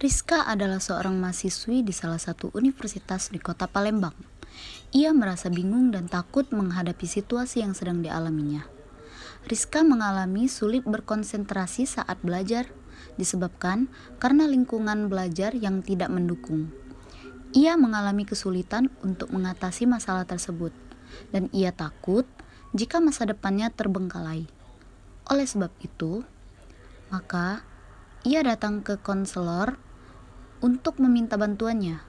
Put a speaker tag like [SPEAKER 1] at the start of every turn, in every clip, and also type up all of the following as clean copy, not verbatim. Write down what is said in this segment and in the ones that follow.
[SPEAKER 1] Rizka adalah seorang mahasiswi di salah satu universitas di kota Palembang. Ia merasa bingung dan takut menghadapi situasi yang sedang dialaminya. Rizka mengalami sulit berkonsentrasi saat belajar, disebabkan karena lingkungan belajar yang tidak mendukung. Ia mengalami kesulitan untuk mengatasi masalah tersebut, dan ia takut jika masa depannya terbengkalai. Oleh sebab itu, maka ia datang ke konselor untuk meminta bantuannya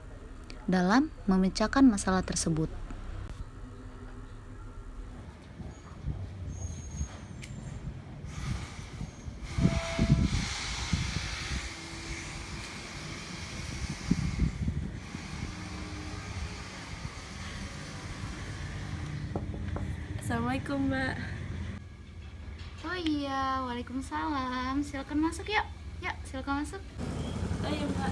[SPEAKER 1] dalam memecahkan masalah tersebut.
[SPEAKER 2] Assalamualaikum, Mbak.
[SPEAKER 1] Oh iya, waalaikumsalam. Silakan masuk yuk. Ya, silakan masuk.
[SPEAKER 2] Oh iya, Mbak.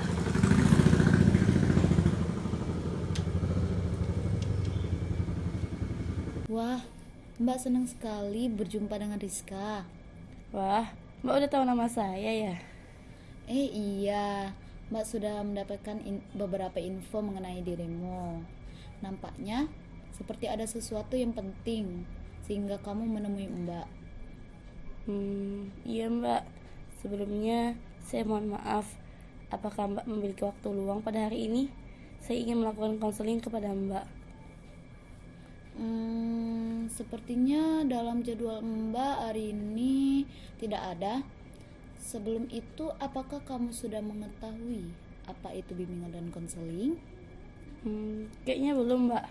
[SPEAKER 1] Wah, Mbak senang sekali berjumpa dengan Rizka.
[SPEAKER 2] Wah, Mbak udah tahu nama saya ya?
[SPEAKER 1] Iya, Mbak sudah mendapatkan beberapa info mengenai dirimu. Nampaknya seperti ada sesuatu yang penting sehingga kamu menemui Mbak.
[SPEAKER 2] Iya, Mbak. Sebelumnya saya mohon maaf. Apakah Mbak memiliki waktu luang pada hari ini? Saya ingin melakukan konseling kepada Mbak.
[SPEAKER 1] Sepertinya dalam jadwal Mbak hari ini tidak ada. Sebelum itu, apakah kamu sudah mengetahui apa itu bimbingan dan konseling?
[SPEAKER 2] Kayaknya belum, Mbak.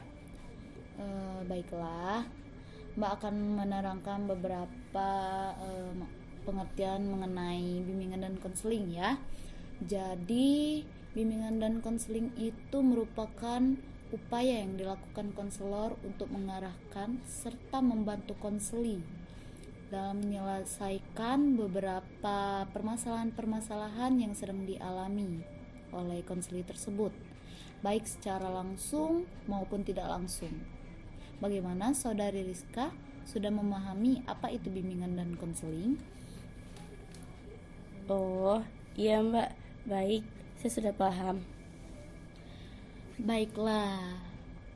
[SPEAKER 1] Baiklah, Mbak akan menerangkan beberapa pengertian mengenai bimbingan dan konseling ya. Jadi, bimbingan dan konseling itu merupakan upaya yang dilakukan konselor untuk mengarahkan serta membantu konseli dalam menyelesaikan beberapa permasalahan-permasalahan yang sedang dialami oleh konseli tersebut, baik secara langsung maupun tidak langsung. Bagaimana saudari Rizka sudah memahami apa itu bimbingan dan konseling?
[SPEAKER 2] Oh, iya, Mbak. Baik, saya sudah paham.
[SPEAKER 1] Baiklah,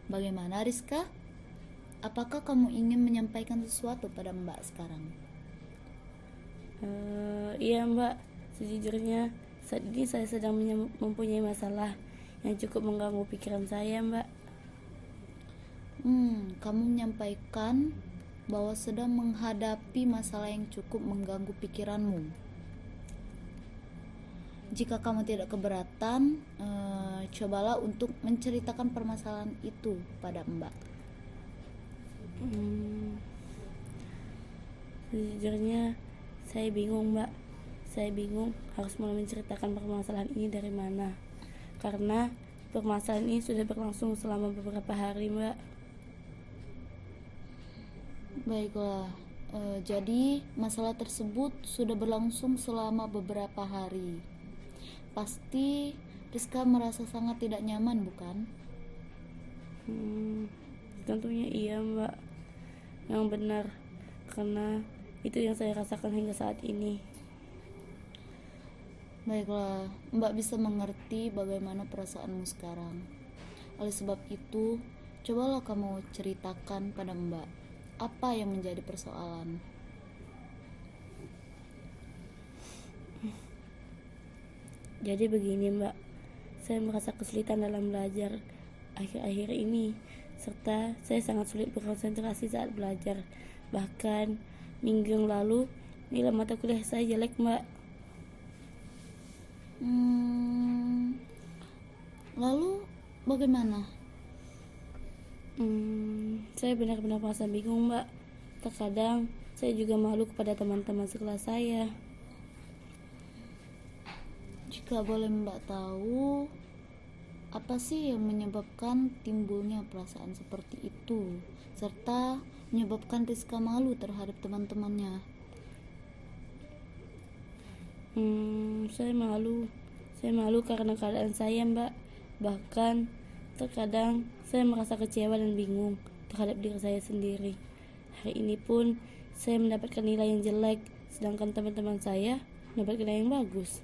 [SPEAKER 1] bagaimana Rizka? Apakah kamu ingin menyampaikan sesuatu pada Mbak sekarang?
[SPEAKER 2] Iya, Mbak. Sejujurnya, saat ini saya sedang mempunyai masalah yang cukup mengganggu pikiran saya, Mbak.
[SPEAKER 1] Kamu menyampaikan bahwa sedang menghadapi masalah yang cukup mengganggu pikiranmu. Jika kamu tidak keberatan, cobalah untuk menceritakan permasalahan itu pada Mbak.
[SPEAKER 2] Sejujurnya, saya bingung, Mbak. Saya bingung harus mulai menceritakan permasalahan ini dari mana. Karena permasalahan ini sudah berlangsung selama beberapa hari, Mbak.
[SPEAKER 1] Baiklah, jadi masalah tersebut sudah berlangsung selama beberapa hari. Pasti Rizka merasa sangat tidak nyaman, bukan?
[SPEAKER 2] Tentunya iya, Mbak. Yang benar, karena itu yang saya rasakan hingga saat ini.
[SPEAKER 1] Baiklah, Mbak bisa mengerti bagaimana perasaanmu sekarang. Oleh sebab itu, cobalah kamu ceritakan pada Mbak apa yang menjadi persoalan.
[SPEAKER 2] Jadi begini, Mbak. Saya merasa kesulitan dalam belajar akhir-akhir ini, serta saya sangat sulit berkonsentrasi saat belajar. Bahkan minggu yang lalu nilai mata kuliah saya jelek, Mbak.
[SPEAKER 1] Lalu bagaimana?
[SPEAKER 2] Saya benar-benar merasa bingung, Mbak. Terkadang saya juga malu kepada teman-teman sekelas saya.
[SPEAKER 1] Jika boleh Mbak tahu, apa sih yang menyebabkan timbulnya perasaan seperti itu, serta menyebabkan Rizka malu terhadap teman-temannya?
[SPEAKER 2] Saya malu karena keadaan saya, Mbak. Bahkan terkadang saya merasa kecewa dan bingung terhadap diri saya sendiri. Hari ini pun saya mendapatkan nilai yang jelek, sedangkan teman-teman saya mendapat nilai yang bagus.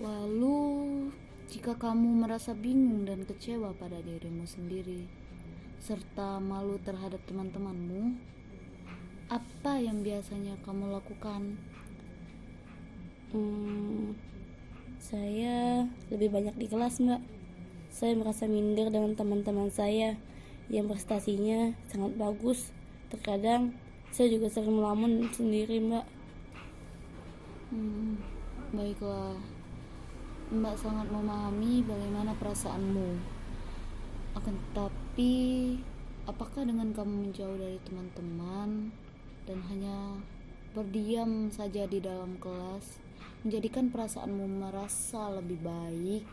[SPEAKER 1] Lalu, jika kamu merasa bingung dan kecewa pada dirimu sendiri, serta malu terhadap teman-temanmu, apa yang biasanya kamu lakukan?
[SPEAKER 2] Saya lebih banyak di kelas, Mbak. Saya merasa minder dengan teman-teman saya yang prestasinya sangat bagus. Terkadang saya juga sering melamun sendiri, Mbak.
[SPEAKER 1] Baiklah, Mbak sangat memahami bagaimana perasaanmu. Akan tetapi, apakah dengan kamu menjauh dari teman-teman dan hanya berdiam saja di dalam kelas menjadikan perasaanmu merasa lebih baik?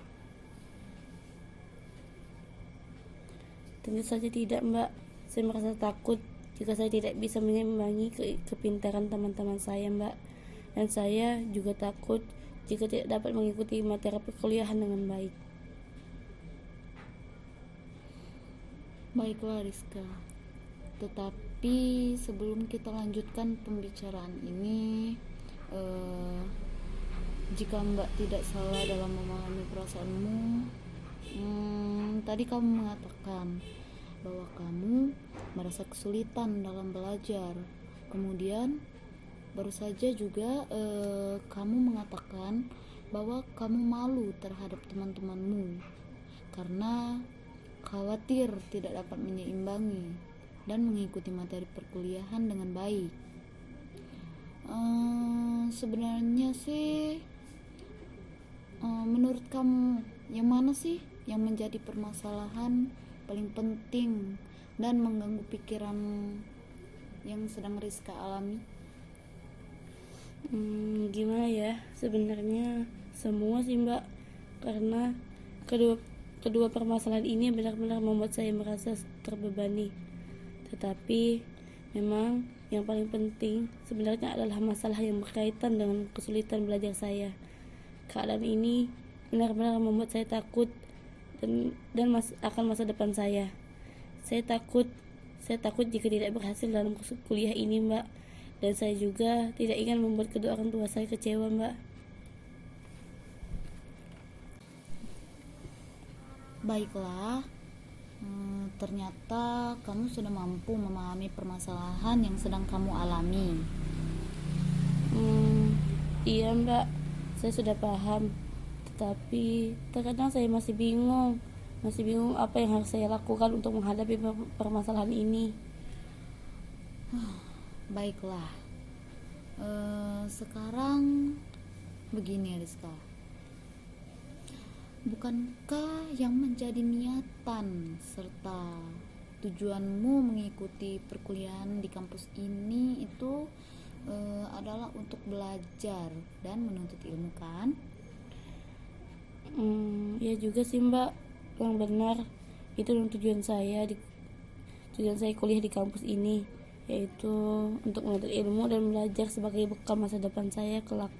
[SPEAKER 2] Tentu saja tidak, Mbak. Saya merasa takut jika saya tidak bisa menyimbangi kepintaran teman-teman saya, Mbak. Dan saya juga takut jika tidak dapat mengikuti materi perkuliahan dengan baik.
[SPEAKER 1] Baiklah Rizka, tetapi sebelum kita lanjutkan pembicaraan ini, jika Mbak tidak salah dalam memahami perasaanmu, tadi kamu mengatakan bahwa kamu merasa kesulitan dalam belajar. Kemudian baru saja juga kamu mengatakan bahwa kamu malu terhadap teman-temanmu karena khawatir tidak dapat menyeimbangi dan mengikuti materi perkuliahan dengan baik. Sebenarnya sih, menurut kamu yang mana sih yang menjadi permasalahan paling penting dan mengganggu pikiran yang sedang Rizka alami?
[SPEAKER 2] Gimana ya, sebenarnya semua sih, Mbak, karena kedua permasalahan ini benar-benar membuat saya merasa terbebani. Tetapi memang yang paling penting sebenarnya adalah masalah yang berkaitan dengan kesulitan belajar saya. Keadaan ini benar-benar membuat saya takut akan masa depan saya. Saya takut jika tidak berhasil dalam kuliah ini, Mbak. Dan saya juga tidak ingin membuat kedua orang tua saya kecewa, Mbak.
[SPEAKER 1] Baiklah, ternyata kamu sudah mampu memahami permasalahan yang sedang kamu alami.
[SPEAKER 2] Iya, Mbak, saya sudah paham. Tetapi terkadang saya masih bingung apa yang harus saya lakukan untuk menghadapi permasalahan ini.
[SPEAKER 1] Baiklah, sekarang begini Rizka, bukankah yang menjadi niatan serta tujuanmu mengikuti perkuliahan di kampus ini itu adalah untuk belajar dan menuntut ilmu, kan?
[SPEAKER 2] Ya juga sih, Mbak, yang benar itu tujuan saya kuliah di kampus ini, yaitu untuk menuntut ilmu dan belajar sebagai bekal masa depan saya kelak.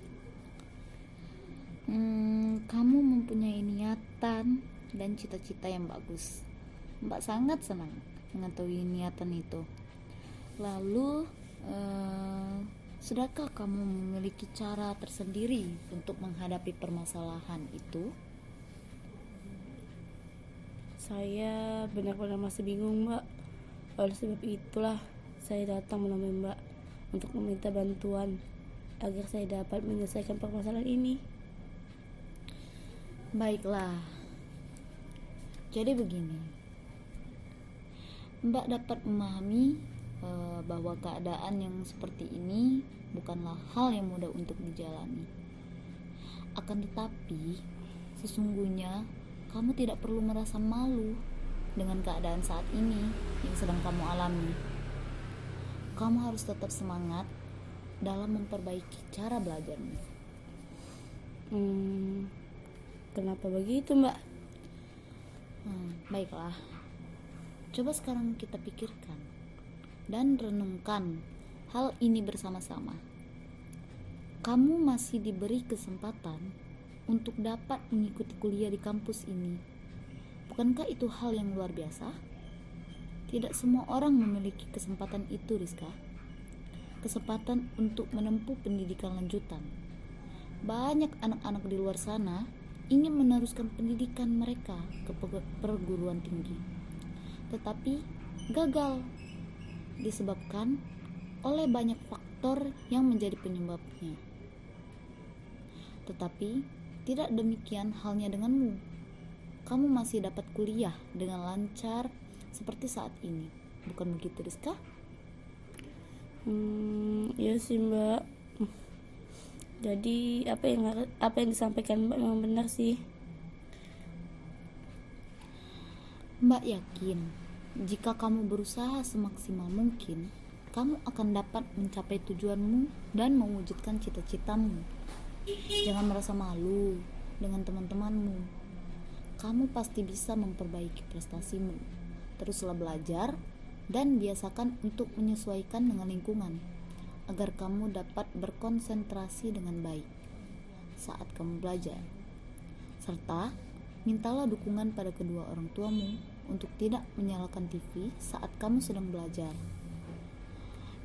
[SPEAKER 1] Kamu mempunyai niatan dan cita-cita yang bagus. Mbak sangat senang mengetahui niatan itu. Lalu, sudahkah kamu memiliki cara tersendiri untuk menghadapi permasalahan itu?
[SPEAKER 2] Saya benar-benar masih bingung, Mbak. Oleh sebab itulah saya datang menemui Mbak untuk meminta bantuan agar saya dapat menyelesaikan permasalahan ini.
[SPEAKER 1] Baiklah, jadi begini, Mbak dapat memahami bahwa keadaan yang seperti ini bukanlah hal yang mudah untuk dijalani. Akan tetapi, sesungguhnya kamu tidak perlu merasa malu dengan keadaan saat ini yang sedang kamu alami. Kamu harus tetap semangat dalam memperbaiki cara belajarmu.
[SPEAKER 2] Kenapa begitu, Mbak?
[SPEAKER 1] Baiklah, coba sekarang kita pikirkan dan renungkan hal ini bersama-sama. Kamu masih diberi kesempatan untuk dapat mengikuti kuliah di kampus ini. Bukankah itu hal yang luar biasa? Tidak semua orang memiliki kesempatan itu, Rizka. Kesempatan untuk menempuh pendidikan lanjutan. Banyak anak-anak di luar sana ingin meneruskan pendidikan mereka ke perguruan tinggi, tetapi gagal disebabkan oleh banyak faktor yang menjadi penyebabnya. Tetapi tidak demikian halnya denganmu. Kamu masih dapat kuliah dengan lancar seperti saat ini. Bukan begitu, Rizka?
[SPEAKER 2] Ya sih Mbak. Jadi apa yang disampaikan Mbak memang benar sih.
[SPEAKER 1] Mbak yakin jika kamu berusaha semaksimal mungkin, kamu akan dapat mencapai tujuanmu dan mewujudkan cita-citamu. Jangan merasa malu dengan teman-temanmu. Kamu pasti bisa memperbaiki prestasimu. Teruslah belajar dan biasakan untuk menyesuaikan dengan lingkungan agar kamu dapat berkonsentrasi dengan baik saat kamu belajar. Serta mintalah dukungan pada kedua orang tuamu untuk tidak menyalakan TV saat kamu sedang belajar.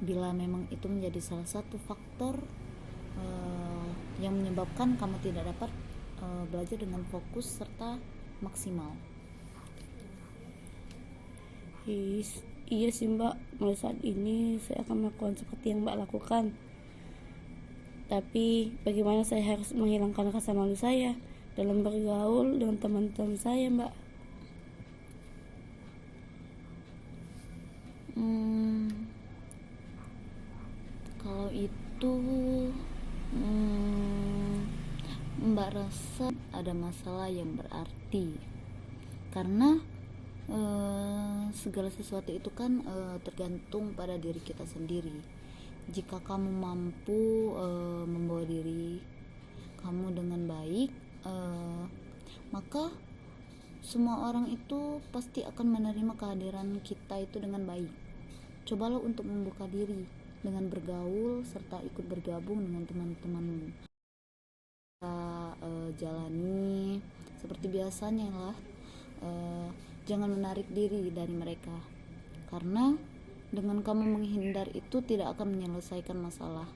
[SPEAKER 1] Bila memang itu menjadi salah satu faktor yang menyebabkan kamu tidak dapat belajar dengan fokus serta maksimal.
[SPEAKER 2] Iya sih Mbak, mulai saat ini saya akan melakukan seperti yang Mbak lakukan. Tapi bagaimana saya harus menghilangkan rasa malu saya dalam bergaul dengan teman-teman saya Mbak?
[SPEAKER 1] Kalau itu Mbak rasa ada masalah yang berarti, karena segala sesuatu itu kan tergantung pada diri kita sendiri. Jika kamu mampu membawa diri kamu dengan baik, maka semua orang itu pasti akan menerima kehadiran kita itu dengan baik. Cobalah untuk membuka diri dengan bergaul serta ikut bergabung dengan teman-temanmu. Jalani seperti biasanya lah. Jangan menarik diri dari mereka, karena dengan kamu menghindar itu tidak akan menyelesaikan masalah.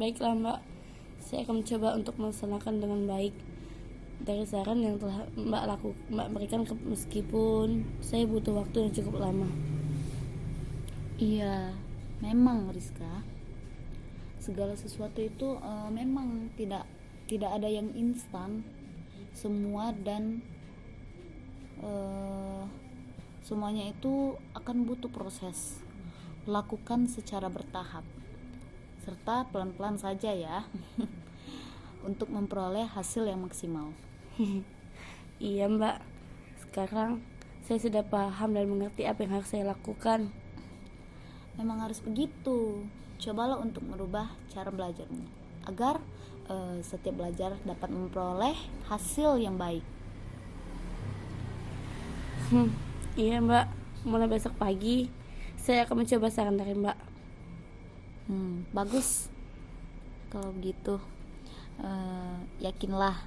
[SPEAKER 2] Baiklah Mbak, saya akan mencoba untuk melaksanakan dengan baik dari saran yang telah Mbak berikan, meskipun saya butuh waktu yang cukup lama.
[SPEAKER 1] Iya, memang Rizka, segala sesuatu itu memang tidak ada yang instan. Semua dan semuanya itu akan butuh proses. Lakukan secara bertahap serta pelan-pelan saja ya untuk memperoleh hasil yang maksimal.
[SPEAKER 2] Iya Mbak, sekarang saya sudah paham dan mengerti apa yang harus saya lakukan.
[SPEAKER 1] Memang harus begitu. Cobalah untuk merubah cara belajarmu agar setiap belajar dapat memperoleh hasil yang baik.
[SPEAKER 2] Iya Mbak, mulai besok pagi saya akan mencoba saran dari Mbak.
[SPEAKER 1] Bagus. Kalau begitu, yakinlah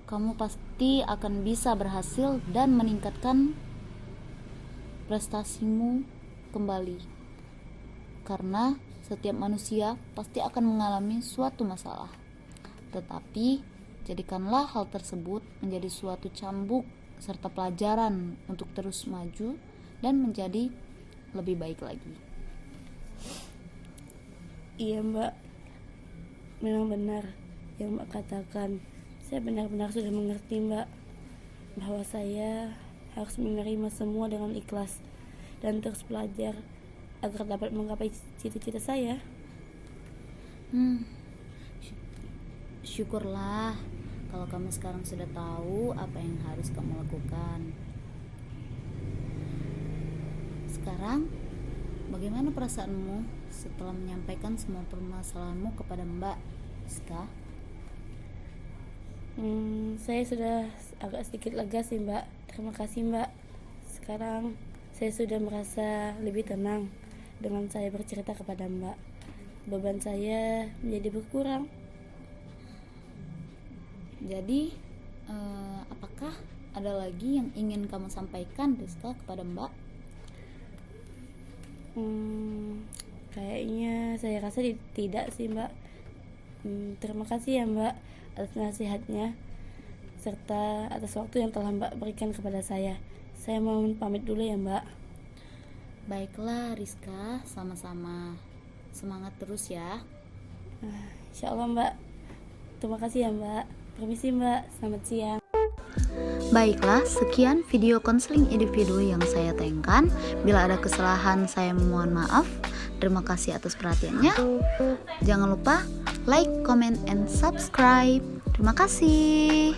[SPEAKER 1] kamu pasti akan bisa berhasil dan meningkatkan prestasimu kembali. Karena setiap manusia pasti akan mengalami suatu masalah. Tetapi jadikanlah hal tersebut menjadi suatu cambuk serta pelajaran untuk terus maju dan menjadi lebih baik lagi.
[SPEAKER 2] Iya Mbak, memang benar yang Mbak katakan. Saya benar-benar sudah mengerti Mbak, bahwa saya harus menerima semua dengan ikhlas dan terus belajar agar dapat menggapai cita-cita saya.
[SPEAKER 1] Syukurlah kalau kamu sekarang sudah tahu apa yang harus kamu lakukan. Sekarang bagaimana perasaanmu setelah menyampaikan semua permasalahanmu kepada Mbak Rizka?
[SPEAKER 2] Saya sudah agak sedikit lega sih Mbak. Terima kasih Mbak. Sekarang saya sudah merasa lebih tenang dengan saya bercerita kepada Mbak. Beban saya menjadi berkurang.
[SPEAKER 1] Jadi apakah ada lagi yang ingin kamu sampaikan Rizka kepada Mbak?
[SPEAKER 2] Kayaknya Saya rasa tidak sih Mbak. Terima kasih ya Mbak atas nasihatnya serta atas waktu yang telah Mbak berikan kepada saya. Saya mau pamit dulu ya Mbak.
[SPEAKER 1] Baiklah Rizka, sama-sama. Semangat terus ya.
[SPEAKER 2] Insya Allah Mbak. Terima kasih ya Mbak. Permisi Mbak, selamat siang.
[SPEAKER 1] Baiklah, sekian video konseling individu yang saya tayangkan. Bila ada kesalahan, saya mohon maaf. Terima kasih atas perhatiannya. Jangan lupa like, comment, and subscribe. Terima kasih.